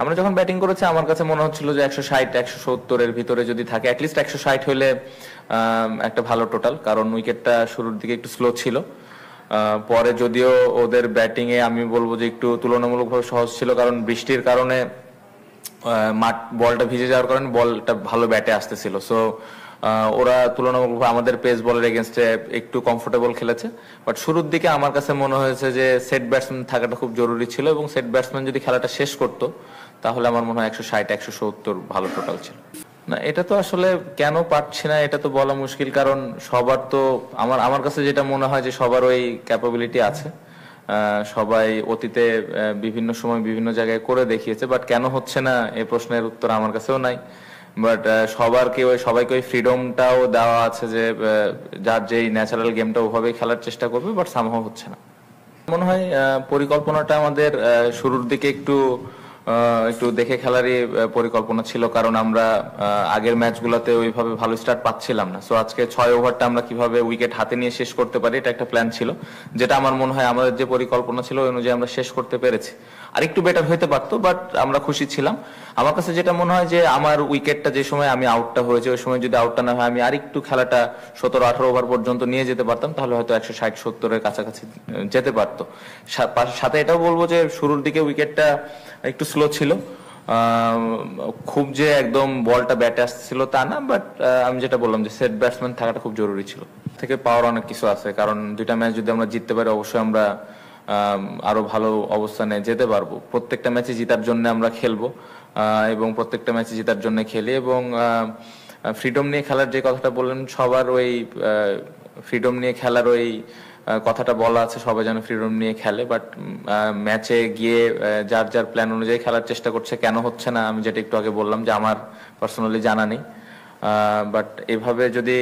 আমরা যখন ব্যাটিং করেছি আমার কাছে মনে হচ্ছিল যে 160 170 এর ভিতরে যদি থাকে, অ্যাটলিস্ট 160 হলে একটা ভালো টোটাল, কারণ উইকেটটা শুরুর দিকে একটু স্লো ছিল। পরে যদিও ওদের ব্যাটিং এ আমি বলবো যে একটু তুলনামূলকভাবে সহজ ছিল, কারণ বৃষ্টির কারণে বলটা ভিজে যাওয়ার কারণে বলটা ভালো ব্যাটে আসতেছিল। সো ওরা তুলনামূলকভাবে আমাদের পেস বলের এগেনস্টে একটু কমফোর্টেবল খেলেছে। বাট শুরুর দিকে আমার কাছে মনে হয়েছে যে সেট ব্যাটসম্যান থাকাটা খুব জরুরি ছিল, এবং সেট ব্যাটসম্যান যদি খেলাটা শেষ করতো তাহলে আমার মনে হয় 160 170 ভালো টোটাল ছিল। না, এটা তো আসলে কেন পারছি না এটা তো বলা মুশকিল, কারণ সবার তো আমার কাছে যেটা মনে হয় যে সবার ওই ক্যাপাবিলিটি আছে। সবাই অতীতে বিভিন্ন সময় বিভিন্ন জায়গায় করে দেখিয়েছে, বাট কেন হচ্ছে না এই প্রশ্নের উত্তর আমার কাছেও নাই। বাট সবাইকে ওই ফ্রিডমটাও দেওয়া আছে যে যার যেই ন্যাচারাল গেমটা ওভাবেই খেলার চেষ্টা করবে, বাট সামহাও হচ্ছে না। মনে হয় পরিকল্পনাটা আমাদের শুরুর দিকে একটু একটু দেখে খেলারই পরিকল্পনা ছিল, কারণ আমরা আগের ম্যাচগুলোতে ওইভাবে ভালো স্টার্ট পাচ্ছিলাম না। সো আজকে 6 ওভারটা আমরা কিভাবে উইকেট হাতে নিয়ে শেষ করতে পারি এটা একটা প্ল্যান ছিল, যেটা আমার মনে হয় আমাদের যে পরিকল্পনা ছিল ওই অনুযায়ী আমরা শেষ করতে পেরেছি। আর একটু বেটার হইতে পারতো, বাট আমরা খুশি ছিলাম। আমার কাছে যেটা মনে হয় যে আমার উইকেটটা যে সময় আমি আউটটা হয়েছে ওই সময় যদি আউটটা না হয় আমি আর একটু খেলাটা 17-18 ওভার পর্যন্ত নিয়ে যেতে পারতাম, তাহলে হয়তো 160-70 এর কাছাকাছি যেতে পারতো। সাথে এটাও বলবো যে শুরুর দিকে উইকেটটা একটু স্লো ছিল, খুব যে একদম বলটা ব্যাটে আসছিল তা না, বাট আমি যেটা বললাম যে সেট ব্যাটসম্যান থাকাটা খুব জরুরি ছিল। থেকে পাওয়ার অনেক কিছু আছে, কারণ দুইটা ম্যাচ যদি আমরা জিততে পারি অবশ্যই আমরা আরো ভালো অবস্থানে যেতে পারবো। প্রত্যেকটা ম্যাচে জেতার জন্য আমরা খেলবো, এবং প্রত্যেকটা ম্যাচে জেতার জন্য খেলি। এবং ফ্রিডম নিয়ে খেলার যে কথাটা বললেন, সবার ওই ফ্রিডম নিয়ে খেলার ওই কথাটা বলা আছে, সবাই যেন ফ্রিডম নিয়ে খেলে, বাট ম্যাচে গিয়ে যার যার প্ল্যান অনুযায়ী খেলার চেষ্টা করছে। কেন হচ্ছে না আমি যেটা একটু আগে বললাম যে আমার পার্সোনালি জানা নেই, বাট এভাবে যদি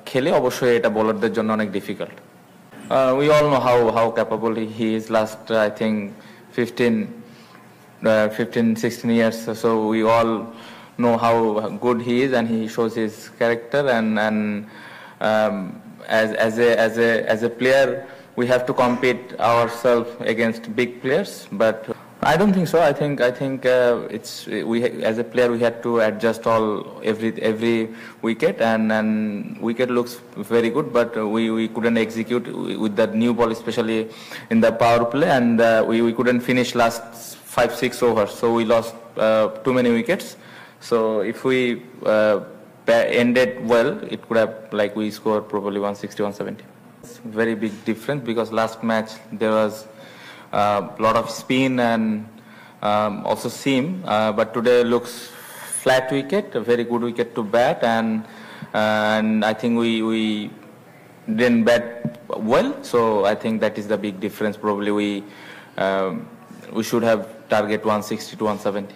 খেলে অবশ্যই এটা বোলারদের জন্য অনেক difficult. We all know how capable he is. Last I think 15-16 years, so we all know how good he is, and he shows his character. And as a player, we have to compete ourselves against big players, but I don't think so. I think as a player we had to adjust every wicket, and wicket looks very good, but we couldn't execute with that new ball, especially in the power play, and we couldn't finish last 5-6 overs, so we lost too many wickets. So if we ended well, it could have, like, we scored probably 160 170. It's very big difference, because last match there was a lot of spin and also seam, but today looks flat wicket, a very good wicket to bat, and I think we didn't bat well, so I think that is the big difference. Probably we should have target 160 to 170.